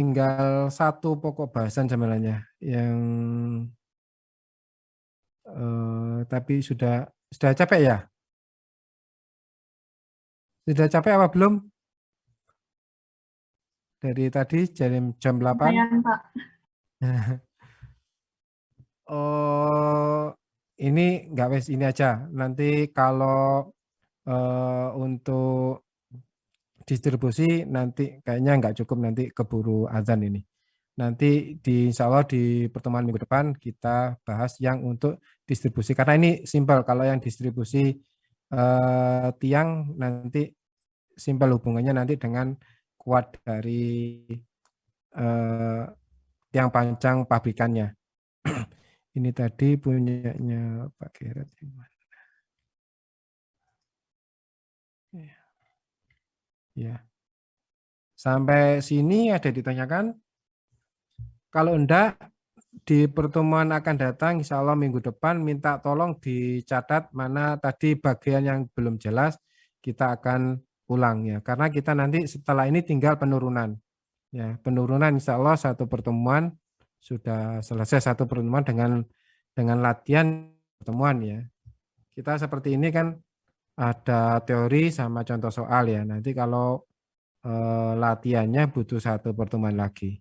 tinggal satu pokok bahasan sebenarnya yang tapi sudah capek ya? Sudah capek apa belum? Dari tadi jam 8. Lumayan, Pak. Oh, ini nggak wes ini aja. Nanti kalau untuk distribusi nanti kayaknya nggak cukup, nanti keburu azan ini. Nanti insya Allah di pertemuan minggu depan kita bahas yang untuk distribusi. Karena ini simpel, kalau yang distribusi tiang nanti simpel hubungannya nanti dengan kuat dari tiang panjang pabrikannya. Ini tadi punyanya Pak Gerard. Ya. Sampai sini ada ditanyakan? Kalau enggak, di pertemuan akan datang, insya Allah minggu depan, minta tolong dicatat mana tadi bagian yang belum jelas, kita akan ulang ya. Karena kita nanti setelah ini tinggal penurunan. Ya, penurunan insya Allah satu pertemuan sudah selesai, satu pertemuan dengan latihan pertemuan ya. Kita seperti ini kan ada teori sama contoh soal ya. Nanti kalau latihannya butuh satu pertemuan lagi.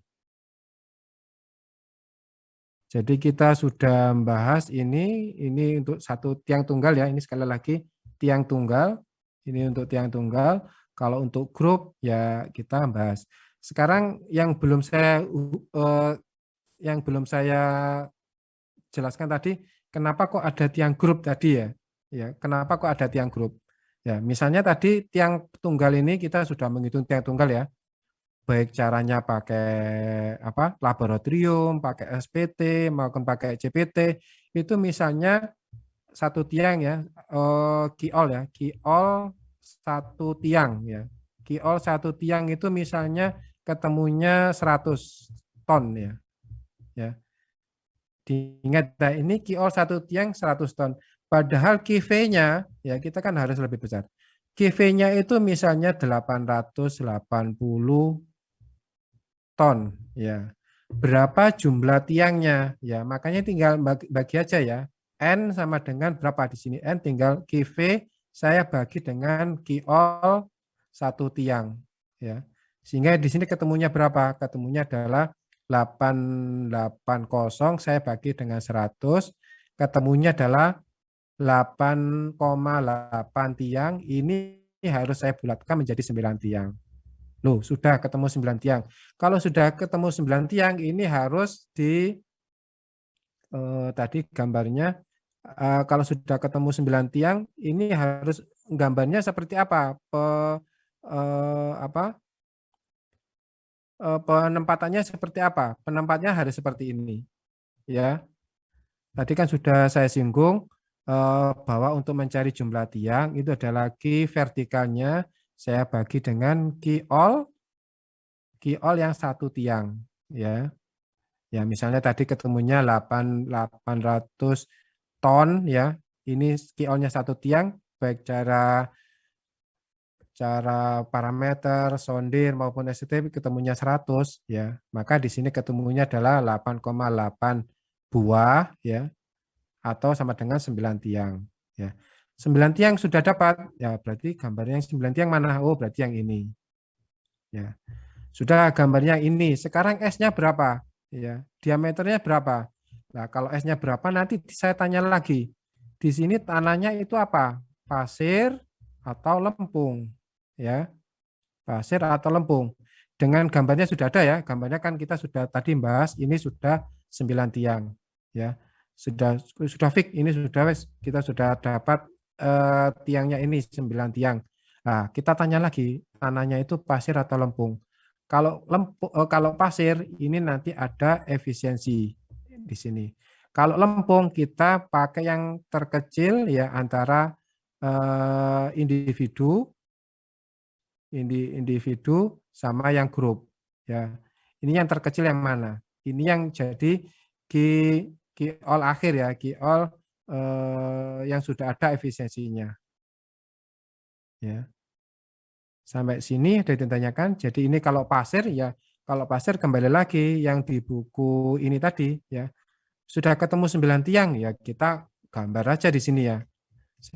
Jadi kita sudah membahas ini untuk satu tiang tunggal ya. Ini sekali lagi tiang tunggal. Ini untuk tiang tunggal. Kalau untuk grup ya kita bahas. Sekarang yang belum saya jelaskan tadi, kenapa kok ada tiang grup tadi ya? Ya, kenapa kok ada tiang grup? Ya, misalnya tadi tiang tunggal ini kita sudah menghitung tiang tunggal ya. Baik caranya pakai laboratorium, pakai SPT, maupun pakai CPT, itu misalnya satu tiang ya, kiol satu tiang ya. Kiol satu tiang itu misalnya ketemunya 100 ton ya. Ya. Diingat, nah ini kiol satu tiang 100 ton. Padahal KV-nya ya kita kan harus lebih besar. KV-nya itu misalnya 880 ton ya. Berapa jumlah tiangnya ya, makanya tinggal bagi aja ya. N sama dengan berapa di sini? N tinggal KV saya bagi dengan kiol satu tiang ya. Sehingga di sini ketemunya berapa? Ketemunya adalah 880 saya bagi dengan 100, ketemunya adalah 8,8 tiang. Ini harus saya bulatkan menjadi 9 tiang. Loh, sudah ketemu 9 tiang. Kalau sudah ketemu 9 tiang, ini harus tadi gambarnya, kalau sudah ketemu 9 tiang, ini harus gambarnya seperti apa? Penempatannya seperti apa? Penempatnya harus seperti ini. Ya, tadi kan sudah saya singgung bahwa untuk mencari jumlah tiang itu ada lagi vertikalnya saya bagi dengan kiol yang satu tiang ya. Ya, misalnya tadi ketemunya 800 ton ya. Ini kiolnya satu tiang baik cara parameter, sondir maupun STP ketemunya 100 ya. Maka di sini ketemunya adalah 8,8 buah ya, atau sama dengan 9 tiang ya. 9 tiang sudah dapat ya, berarti gambarnya yang 9 tiang mana? Oh, berarti yang ini. Ya. Sudah gambarnya ini. Sekarang S-nya berapa? Ya, diameternya berapa? Nah, kalau S-nya berapa nanti saya tanya lagi. Di sini tanahnya itu apa? Pasir atau lempung? Ya, pasir atau lempung. Dengan gambarnya sudah ada ya. Gambarnya kan kita sudah tadi bahas, ini sudah 9 tiang. Ya. Sudah fix, ini sudah kita sudah dapat tiangnya ini 9 tiang. Nah, kita tanya lagi, tanahnya itu pasir atau lempung. Kalau pasir ini nanti ada efisiensi di sini. Kalau lempung kita pakai yang terkecil ya, antara individu sama yang grup ya. Ini yang terkecil yang mana? Ini yang jadi kiol akhir ya, kiol yang sudah ada efisiensinya ya. Sampai sini ada ditanyakan. Jadi ini kalau pasir ya, Kalau pasir kembali lagi yang di buku ini tadi ya. Sudah ketemu 9 tiang ya kita gambar aja di sini ya.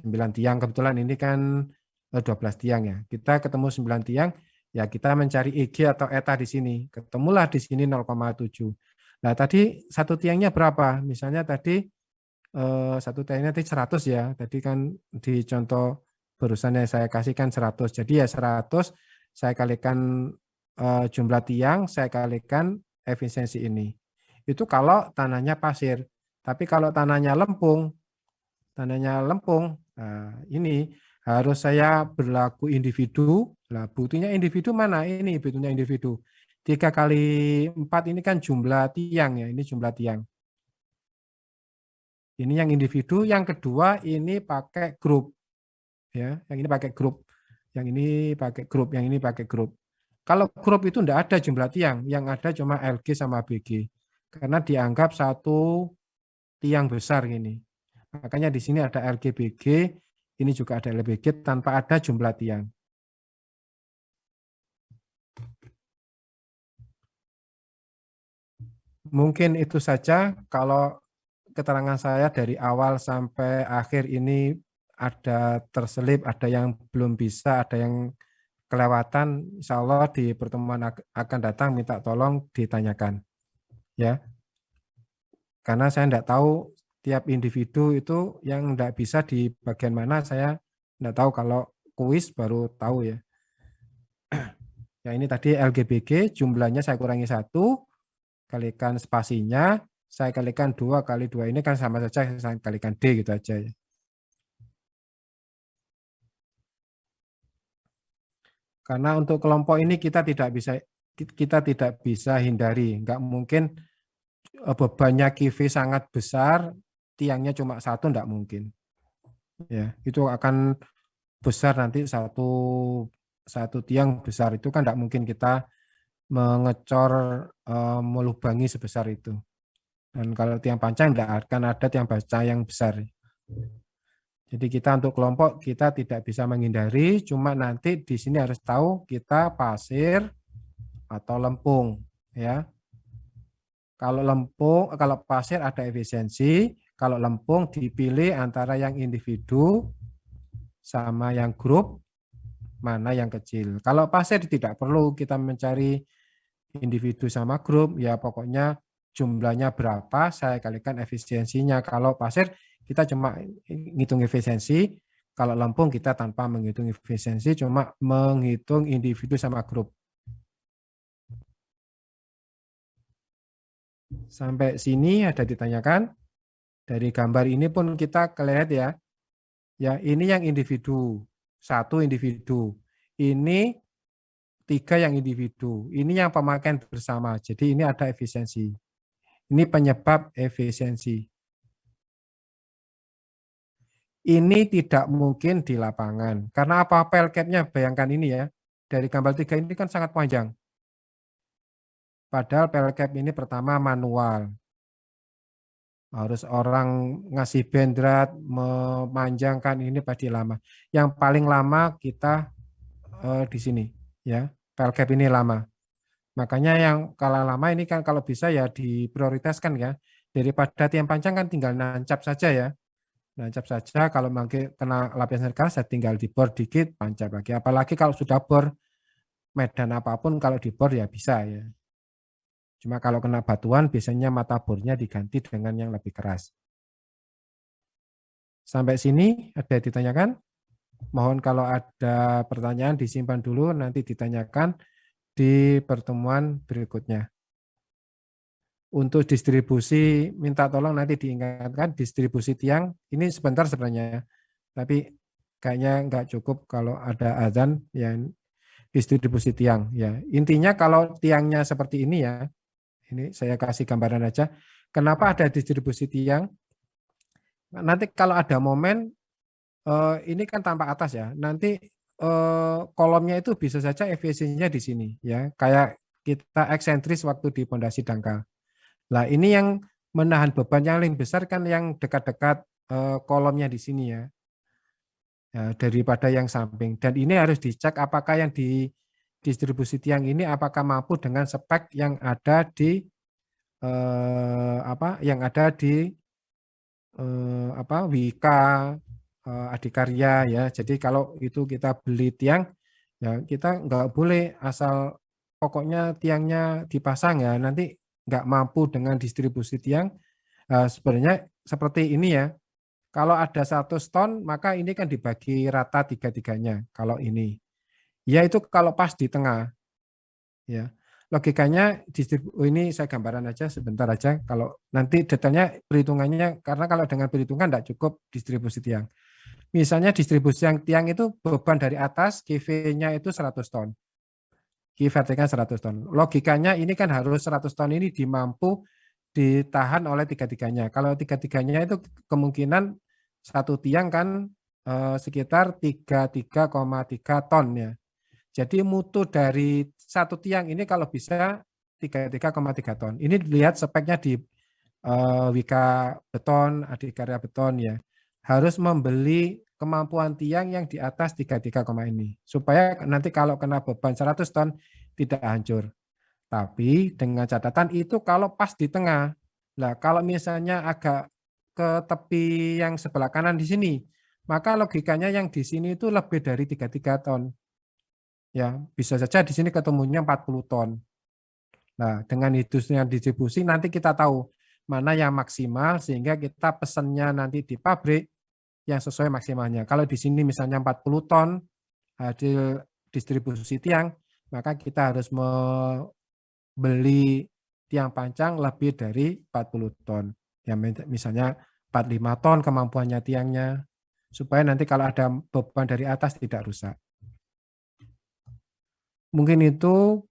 9 tiang kebetulan ini kan 12 tiang ya. Kita ketemu 9 tiang ya kita mencari EG atau eta di sini. Ketemulah di sini 0,7. Nah, tadi satu tiangnya berapa? Misalnya tadi satu tiangnya tadi 100 ya. Tadi kan di contoh barusan yang saya kasihkan 100. Jadi ya 100 saya kalikan jumlah tiang, saya kalikan efisiensi ini. Itu kalau tanahnya pasir. Tapi kalau tanahnya lempung, nah ini harus saya berlaku individu. Nah, buktinya individu mana? Ini buktinya individu. 3 kali 4 ini kan jumlah tiang ya, ini jumlah tiang. Ini yang individu, yang kedua ini pakai grup. Ya, yang ini pakai grup. Yang ini pakai grup, yang ini pakai grup. Kalau grup itu enggak ada jumlah tiang, yang ada cuma LG sama BG. Karena dianggap satu tiang besar ini. Makanya di sini ada LGBG, ini juga ada LBG tanpa ada jumlah tiang. Mungkin itu saja kalau keterangan saya dari awal sampai akhir ini ada terselip, ada yang belum bisa, ada yang kelewatan. Insya Allah di pertemuan akan datang minta tolong ditanyakan. Ya, karena saya tidak tahu tiap individu itu yang tidak bisa di bagian mana, saya tidak tahu. Kalau kuis baru tahu ya. Ya ini tadi LGBG jumlahnya saya kurangi 1, kalikan spasinya, saya kalikan 2 kali 2 ini kan sama saja, saya kalikan D gitu aja ya. Karena untuk kelompok ini kita tidak bisa hindari, nggak mungkin bebannya QV sangat besar, tiangnya cuma 1, nggak mungkin. Ya, itu akan besar nanti satu tiang besar itu kan nggak mungkin kita mengecor melubangi sebesar itu. Dan kalau tiang panjang tidak akan ada tiang panjang yang besar. Jadi kita untuk kelompok kita tidak bisa menghindari, cuma nanti di sini harus tahu kita pasir atau lempung ya. Kalau pasir ada efisiensi, kalau lempung dipilih antara yang individu sama yang grup mana yang kecil. Kalau pasir tidak perlu kita mencari individu sama grup, ya pokoknya jumlahnya berapa, saya kalikan efisiensinya. Kalau pasir kita cuma ngitung efisiensi, kalau lempung kita tanpa menghitung efisiensi, cuma menghitung individu sama grup. Sampai sini ada ditanyakan. Dari gambar ini pun kita kelihatan ya. Ya, ini yang individu, 1 individu. Ini 3 yang individu. Ini yang pemakaian bersama. Jadi ini ada efisiensi. Ini penyebab efisiensi. Ini tidak mungkin di lapangan. Karena apa? Pelkepnya bayangkan ini ya. Dari gambar 3 ini kan sangat panjang. Padahal pelkep ini pertama manual. Harus orang ngasih bendrat, memanjangkan ini pasti lama. Yang paling lama kita di sini ya. Pelkep ini lama. Makanya yang kalau lama ini kan kalau bisa ya diprioritaskan ya. Daripada tiang panjang kan tinggal nancap saja ya. Nancap saja, kalau kena lapisan keras saya tinggal dibor dikit, pancap lagi. Apalagi kalau sudah bor medan apapun, kalau dibor ya bisa ya. Cuma kalau kena batuan biasanya mata bornya diganti dengan yang lebih keras. Sampai sini ada ditanyakan? Mohon kalau ada pertanyaan disimpan dulu, nanti ditanyakan di pertemuan berikutnya. Untuk distribusi, minta tolong nanti diingatkan distribusi tiang, ini sebentar sebenarnya, tapi kayaknya nggak cukup kalau ada azan yang distribusi tiang. Ya, intinya kalau tiangnya seperti ini ya, ini saya kasih gambaran aja. Kenapa ada distribusi tiang? Nanti kalau ada momen, ini kan tampak atas ya, nanti kolomnya itu bisa saja efisiensinya di sini ya, kayak kita eksentris waktu di pondasi dangkal. Nah, ini yang menahan beban yang paling besar kan yang dekat-dekat kolomnya di sini ya, daripada yang samping. Dan ini harus dicek apakah yang di distribusi tiang ini apakah mampu dengan spek yang ada di Wika, Adikarya ya. Jadi kalau itu kita beli tiang ya kita nggak boleh asal pokoknya tiangnya dipasang ya, nanti nggak mampu dengan distribusi tiang. Sebenarnya seperti ini ya, kalau ada 100 ton maka ini kan dibagi rata tiga-tiganya. Kalau ini ya itu kalau pas di tengah ya. Logikanya ini saya gambaran aja sebentar aja, kalau nanti detailnya perhitungannya, karena kalau dengan perhitungan tidak cukup distribusi tiang. Misalnya distribusi yang tiang itu beban dari atas, KV-nya itu 100 ton. Q vertikal 100 ton. Logikanya ini kan harus 100 ton ini dimampu ditahan oleh tiga-tiganya. Kalau tiga-tiganya itu kemungkinan satu tiang kan sekitar 33,3 ton ya. Jadi mutu dari satu tiang ini kalau bisa 33,3 ton. Ini dilihat speknya di Wika Beton, Adikarya Beton ya. Harus membeli kemampuan tiang yang di atas 33, ini. Supaya nanti kalau kena beban 100 ton tidak hancur. Tapi dengan catatan itu kalau pas di tengah. Nah, kalau misalnya agak ke tepi yang sebelah kanan di sini, maka logikanya yang di sini itu lebih dari 33 ton. Ya, bisa saja di sini ketemunya 40 ton. Nah, dengan yang distribusi nanti kita tahu mana yang maksimal sehingga kita pesannya nanti di pabrik yang sesuai maksimalnya. Kalau di sini misalnya 40 ton hasil distribusi tiang, maka kita harus membeli tiang pancang lebih dari 40 ton. Ya, misalnya 45 ton kemampuannya tiangnya, supaya nanti kalau ada beban dari atas tidak rusak. Mungkin itu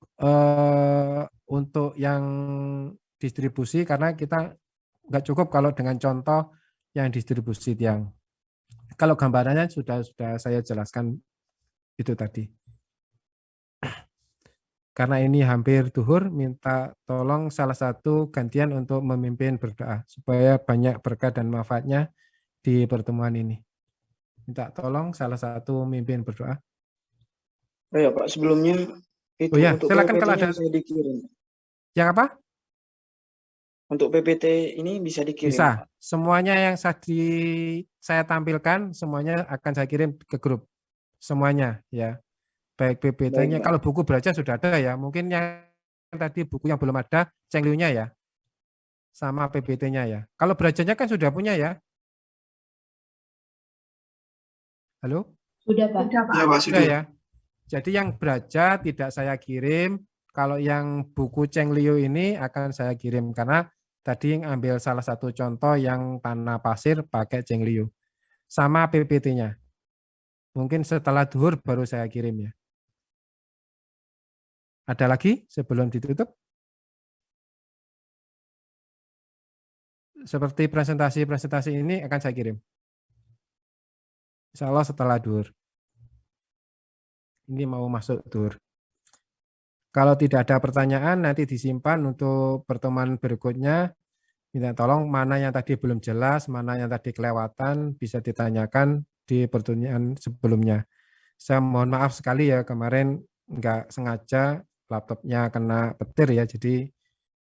untuk yang distribusi, karena kita nggak cukup kalau dengan contoh yang distribusi tiang. Kalau gambarannya sudah saya jelaskan itu tadi. Karena ini hampir duhur, minta tolong salah satu gantian untuk memimpin berdoa supaya banyak berkat dan manfaatnya di pertemuan ini. Minta tolong salah satu memimpin berdoa. Oh ya Pak, sebelumnya itu Oh ya, untuk silakan kalau PPT-nya ada. bisa dikirim. Yang apa? Untuk PPT ini bisa dikirim, Bisa. Pak. Semuanya yang saya tampilkan semuanya akan saya kirim ke grup. Semuanya ya. Baik Baik, PPT-nya, Pak. kalau buku belajar sudah ada ya. Mungkin yang tadi buku yang belum ada, Cengliu-nya ya. Sama PPT-nya ya. Kalau belajarnya kan sudah punya ya. Halo? Sudah, Pak. Ya, Pak, Sudah sudah. ya. Jadi yang belajar tidak saya kirim. Kalau yang buku Cengliu ini akan saya kirim. Karena tadi yang ambil salah satu contoh yang tanah pasir pakai Cengliu. Sama PPT-nya. Mungkin setelah duhur baru saya kirim ya. Ada lagi sebelum ditutup? Seperti presentasi-presentasi ini akan saya kirim. Insya Allah setelah duhur. Ini mau masuk duhur. Kalau tidak ada pertanyaan, nanti disimpan untuk pertemuan berikutnya. Minta tolong mana yang tadi belum jelas, mana yang tadi kelewatan, bisa ditanyakan di pertanyaan sebelumnya. Saya mohon maaf sekali ya, kemarin nggak sengaja laptopnya kena petir ya, jadi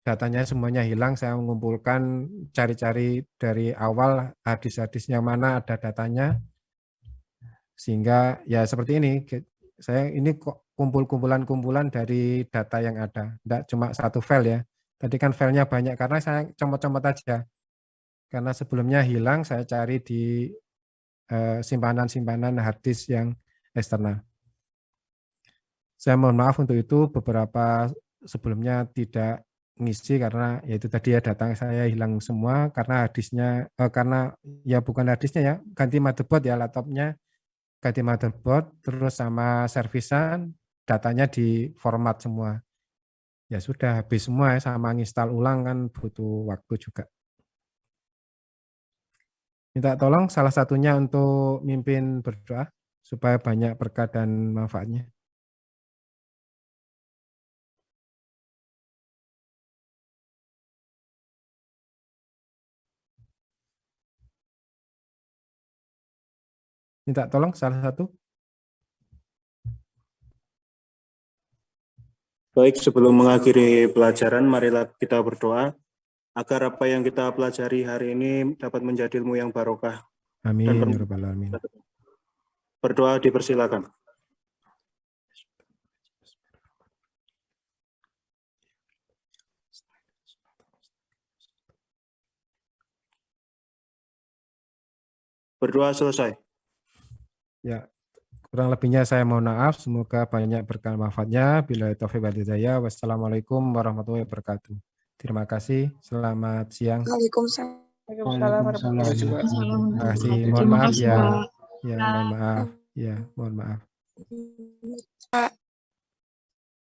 datanya semuanya hilang. Saya mengumpulkan, cari-cari dari awal hadis-hadis yang mana ada datanya, sehingga ya seperti ini. Saya ini kok kumpulan-kumpulan dari data yang ada, tidak cuma satu file ya. Tadi kan filenya banyak karena saya comot-comot aja. Karena sebelumnya hilang, saya cari di simpanan-simpanan hard disk yang eksternal. Saya mohon maaf untuk itu, beberapa sebelumnya tidak ngisi karena yaitu tadi ya data saya hilang semua karena hadisnya karena ya bukan hadisnya ya, ganti motherboard ya, laptopnya ganti motherboard terus sama servisan, datanya di format semua. Ya sudah habis semua ya, sama nginstal ulang kan butuh waktu juga. Minta tolong salah satunya untuk mimpin berdoa supaya banyak berkat dan manfaatnya. Minta tolong salah satu. Baik, sebelum mengakhiri pelajaran, marilah kita berdoa agar apa yang kita pelajari hari ini dapat menjadi ilmu yang barokah. Amin ya rabbal alamin. Berdoa dipersilakan. Berdoa selesai. Ya, kurang lebihnya saya mohon maaf. Semoga banyak berkah manfaatnya. Bila taufiq wal hidayah. Wassalamualaikum warahmatullahi wabarakatuh. Terima kasih. Selamat siang. Waalaikumsalam. Waalaikumsalam. Terima kasih. Mohon Terima maaf kasih, ya. Pak. Ya, mohon maaf. Ya, mohon maaf. Pak.